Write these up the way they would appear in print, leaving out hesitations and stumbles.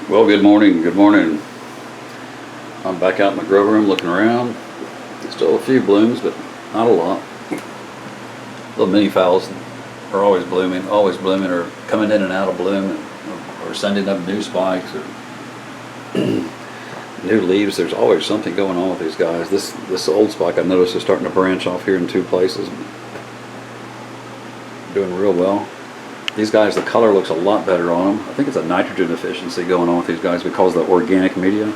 Well, good morning. Good morning. I'm back out in the grow room looking around. Still a few blooms, but not a lot. Little mini phals are always blooming, or coming in and out of bloom, or sending up new spikes or new leaves. There's always something going on with these guys. This old spike I noticed is starting to branch off here in two places. Doing real well. These guys, the color looks a lot better on them. I think it's a nitrogen deficiency going on with these guys because of the organic media.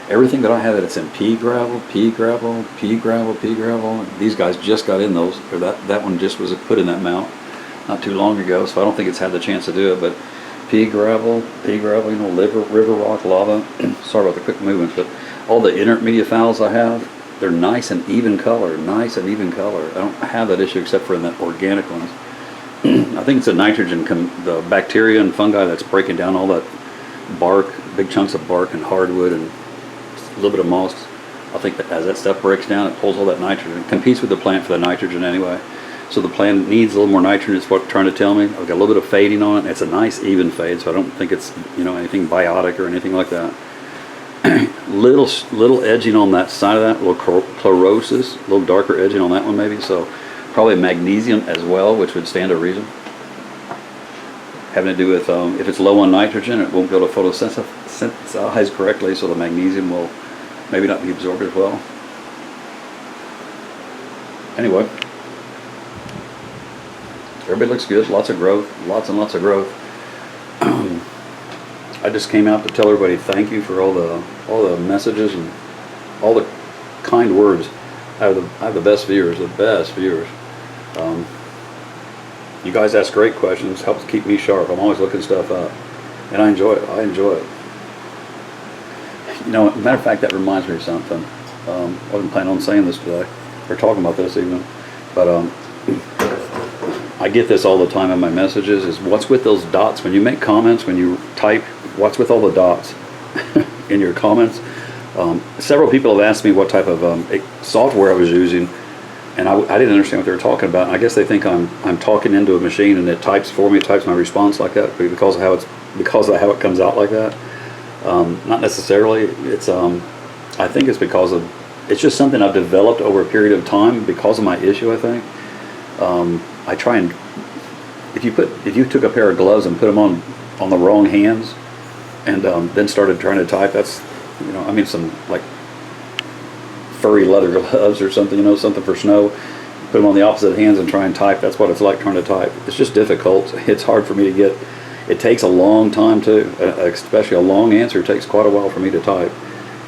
Everything that I have, it's in pea gravel, pea gravel, pea gravel, pea gravel. These guys just got in those, or that one just was put in that mount not too long ago, so I don't think it's had the chance to do it. But pea gravel, you know, river rock, lava. Sorry about the quick movements, but all the inert media phals I have, they're nice and even color, I don't have that issue except for in the organic ones. I think it's a nitrogen, the bacteria and fungi that's breaking down all that bark, big chunks of bark and hardwood and a little bit of moss. I think that as that stuff breaks down, it pulls all that nitrogen. It competes with the plant for the nitrogen anyway. So the plant needs a little more nitrogen, is what it's trying to tell me. I've got a little bit of fading on it. It's a nice even fade, so I don't think it's, you know, anything biotic or anything like that. little edging on that side of that, a little chlorosis, a little darker edging on that one maybe. So probably magnesium as well, which would stand to reason. Having to do with if it's low on nitrogen, it won't be able to photosynthesize correctly, so the magnesium will maybe not be absorbed as well. Anyway, everybody looks good. Lots of growth, lots and lots of growth. I just came out to tell everybody thank you for all the messages and all the kind words. I have the best viewers, you guys ask great questions, helps keep me sharp. I'm always looking stuff up, and I enjoy it. You know, matter of fact, that reminds me of something. I wasn't planning on saying this today, or talking about this even, but I get this all the time in my messages, is what's with those dots when you make comments, when you type, what's with all the dots in your comments? Several people have asked me what type of software I was using, and I didn't understand what they were talking about. I guess they think I'm talking into a machine and it types for me, types my response like that because of how it comes out like that. Not necessarily. It's I think it's because of, it's just something I've developed over a period of time because of my issue. I think I try and if you took a pair of gloves and put them on the wrong hands and then started trying to type, that's, you know, I mean, some like furry leather gloves or something, you know, something for snow, put them on the opposite hands and try and type. That's what it's like trying to type. It's just difficult. It's hard for me to get. It takes a long time too, especially a long answer. It takes quite a while for me to type.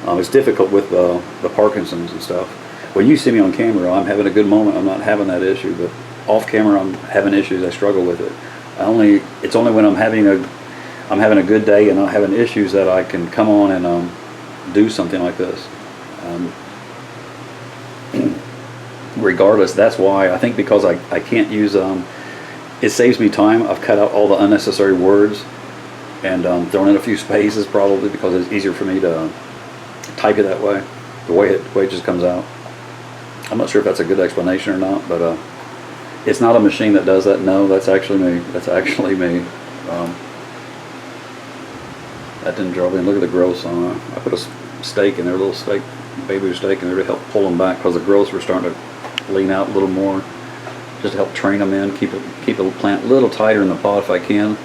It's difficult with the Parkinson's and stuff. When you see me on camera, I'm having a good moment. I'm not having that issue, but off camera, I'm having issues. I struggle with it. It's only when I'm having a good day and not having issues that I can come on and do something like this. Regardless, that's why I think, because I can't use it saves me time. I've cut out all the unnecessary words and thrown in a few spaces, probably because it's easier for me to type it that way, the way it just comes out. I'm not sure if that's a good explanation or not, but it's not a machine that does that. No, that's actually me. That didn't draw me in. Look at the growths on it. I put a stake in there, a little stake, baby stake in there to help pull them back because the growths were starting to lean out a little more, just to help train them in, keep the plant a little tighter in the pot if I can.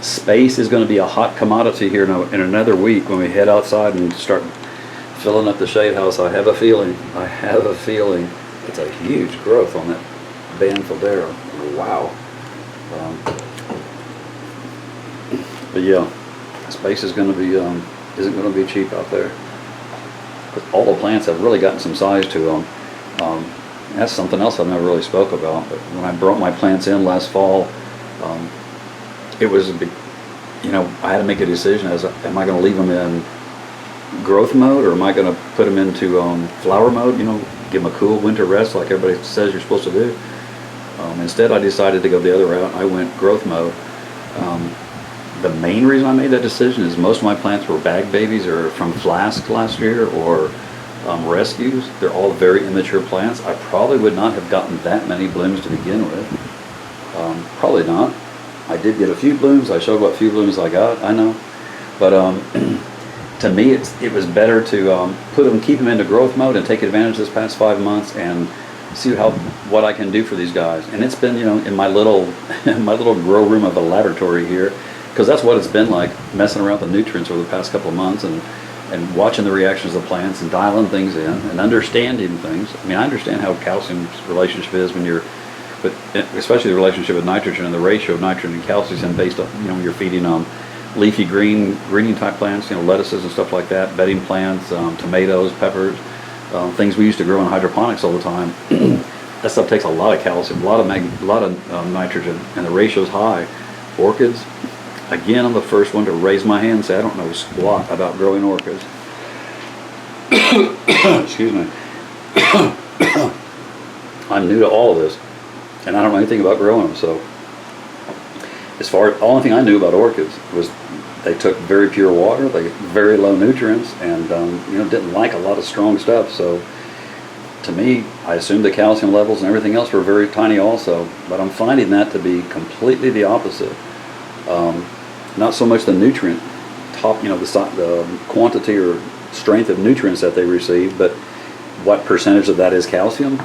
Space is going to be a hot commodity here in another week when we head outside and start filling up the shade house. I have a feeling it's a huge growth on that Banfildera. Wow. But yeah, space is going to be isn't going to be cheap out there. All the plants have really gotten some size to them. That's something else I've never really spoke about. But when I brought my plants in last fall, it was a big, you know, I had to make a decision as am I going to leave them in growth mode, or am I going to put them into flower mode? You know, give them a cool winter rest like everybody says you're supposed to do. Instead, I decided to go the other route. I went growth mode. The main reason I made that decision is most of my plants were bag babies or from flasks last year or rescues. They're all very immature plants. I probably would not have gotten that many blooms to begin with. Probably not. I did get a few blooms. I showed what few blooms I got, I know. But to me, it was better to keep them into growth mode and take advantage this past 5 months and see what I can do for these guys. And it's been, in my little grow room of a laboratory here, because that's what it's been like, messing around with the nutrients over the past couple of months and watching the reactions of the plants and dialing things in and understanding things. I mean, I understand how calcium's relationship is but especially the relationship with nitrogen and the ratio of nitrogen and calcium based on, when you're feeding leafy greening type plants, lettuces and stuff like that, bedding plants, tomatoes, peppers, things we used to grow in hydroponics all the time. That stuff takes a lot of calcium, a lot of nitrogen, and the ratio's high. Orchids, again, I'm the first one to raise my hand and say I don't know squat about growing orchids. Excuse me. I'm new to all of this, and I don't know anything about growing them. So, the only thing I knew about orchids was they took very pure water, they get very low nutrients, and didn't like a lot of strong stuff. So, to me, I assumed the calcium levels and everything else were very tiny also, but I'm finding that to be completely the opposite. Not so much the nutrient the quantity or strength of nutrients that they receive, but what percentage of that is calcium.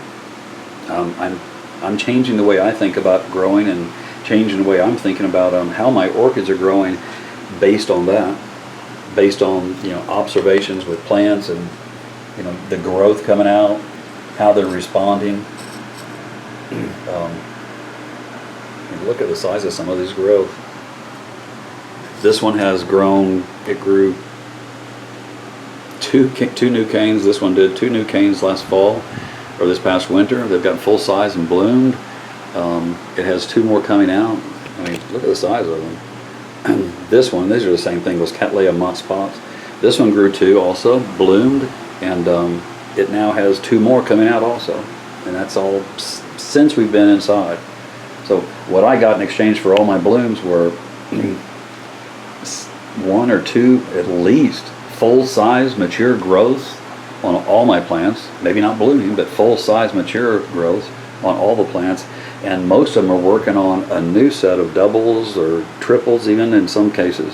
I'm changing the way I think about growing and changing the way I'm thinking about how my orchids are growing based on that, based on observations with plants and the growth coming out, how they're responding. Look at the size of some of these growth. This one has grown. It grew two new canes. This one did 2 new canes last fall or this past winter. They've gotten full size and bloomed. It has 2 more coming out. I mean, look at the size of them. This one, these are the same thing, those Cattleya mock spots. This one grew 2 also, bloomed, and it now has 2 more coming out also. And that's all since we've been inside. So what I got in exchange for all my blooms were 1 or 2 at least full-size mature growths on all my plants. Maybe not blooming, but full-size mature growths on all the plants. And most of them are working on a new set of doubles or triples even in some cases.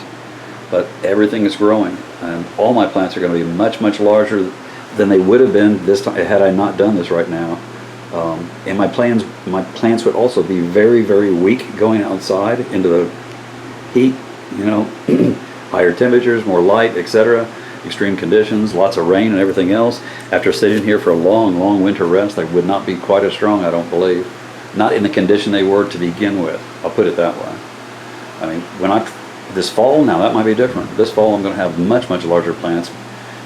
But everything is growing, and all my plants are going to be much, much larger than they would have been this time had I not done this right now. And my plants would also be very, very weak going outside into the heat, higher temperatures, more light, etc., extreme conditions, lots of rain and everything else. After sitting here for a long, long winter rest, they would not be quite as strong, I don't believe. Not in the condition they were to begin with. I'll put it that way. I mean, this fall, now that might be different. This fall I'm going to have much, much larger plants.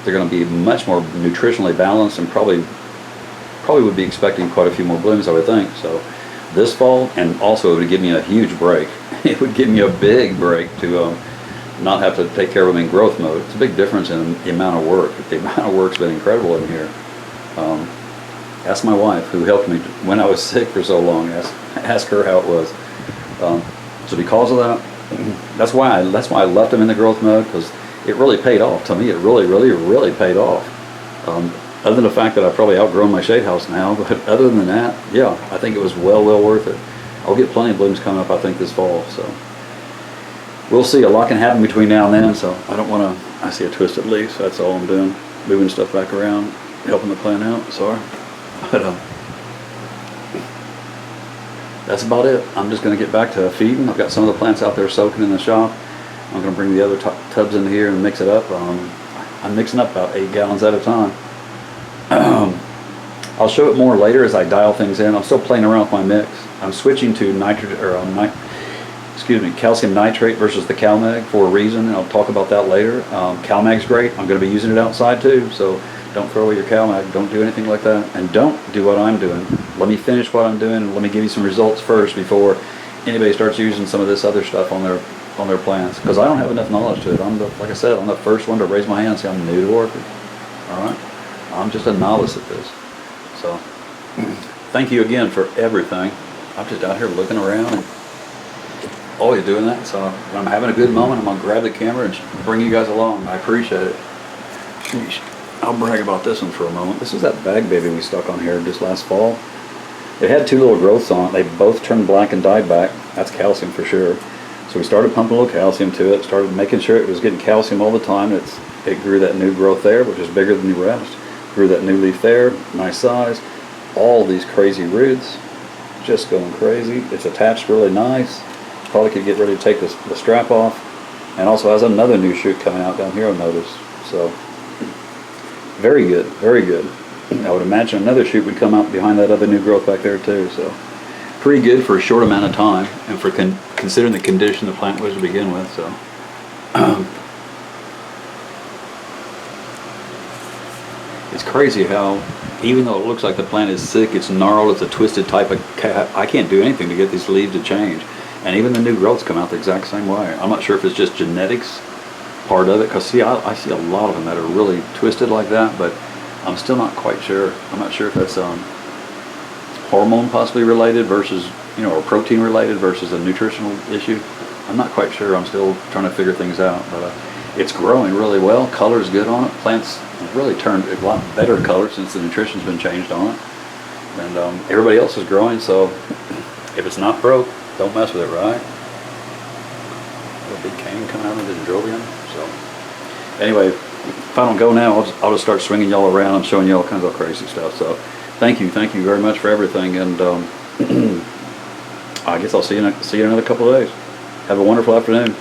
They're going to be much more nutritionally balanced and probably would be expecting quite a few more blooms, I would think. So this fall, and also it would give me a huge break. It would give me a big break to not have to take care of them in growth mode. It's a big difference in the amount of work. The amount of work's been incredible in here. Ask my wife, who helped me when I was sick for so long. Ask her how it was. So because of that, that's why I left them in the growth mode, because it really paid off. To me, it really, really, really paid off. Other than the fact that I've probably outgrown my shade house now, but other than that, yeah, I think it was well worth it. I'll get plenty of blooms coming up, I think, this fall. So we'll see. A lot can happen between now and then, so I don't want to. I see a twisted leaf, so that's all I'm doing. Moving stuff back around, helping the plant out. Sorry. But that's about it. I'm just going to get back to feeding. I've got some of the plants out there soaking in the shop. I'm going to bring the other tubs in here and mix it up. I'm mixing up about 8 gallons at a time. I'll show it more later as I dial things in. I'm still playing around with my mix. I'm switching to calcium nitrate versus the CalMag for a reason, and I'll talk about that later. CalMag's great. I'm going to be using it outside too, so don't throw away your CalMag. Don't do anything like that, and don't do what I'm doing. Let me finish what I'm doing, and let me give you some results first before anybody starts using some of this other stuff on their plants, because I don't have enough knowledge to it. Like I said, I'm the first one to raise my hand and say I'm new to orchids. All right, I'm just a novice at this. So thank you again for everything. I'm just out here looking around and always doing that. So when I'm having a good moment, I'm gonna grab the camera and bring you guys along. I appreciate it. Sheesh. I'll brag about this one for a moment. This is that bag baby we stuck on here just last fall. It had 2 little growths on it. They both turned black and died back. That's calcium for sure. So we started pumping a little calcium to it, started making sure it was getting calcium all the time. It grew that new growth there, which is bigger than the rest. Grew that new leaf there, nice size. All these crazy roots, just going crazy. It's attached really nice. Probably could get ready to take the strap off. And also has another new shoot coming out down here, I've noticed. So, very good, very good. I would imagine another shoot would come out behind that other new growth back there too. So, pretty good for a short amount of time, and for considering the condition the plant was to begin with. So, it's crazy how, even though it looks like the plant is sick, it's gnarled, it's a twisted type of cat. I can't do anything to get these leaves to change. And even the new growths come out the exact same way. I'm not sure if it's just genetics part of it, because see, I see a lot of them that are really twisted like that, but I'm still not quite sure. I'm not sure if that's hormone possibly related versus, or protein related versus a nutritional issue. I'm not quite sure. I'm still trying to figure things out, but it's growing really well. Color's good on it. Plants really turned a lot better color since the nutrition's been changed on it. And everybody else is growing, so if it's not broke, don't mess with it, right? A big cane coming out of the dendrobium. So anyway, if I don't go now, I'll just start swinging y'all around and showing you all kinds of crazy stuff. So thank you very much for everything, and I guess I'll see you in another couple of days. Have a wonderful afternoon.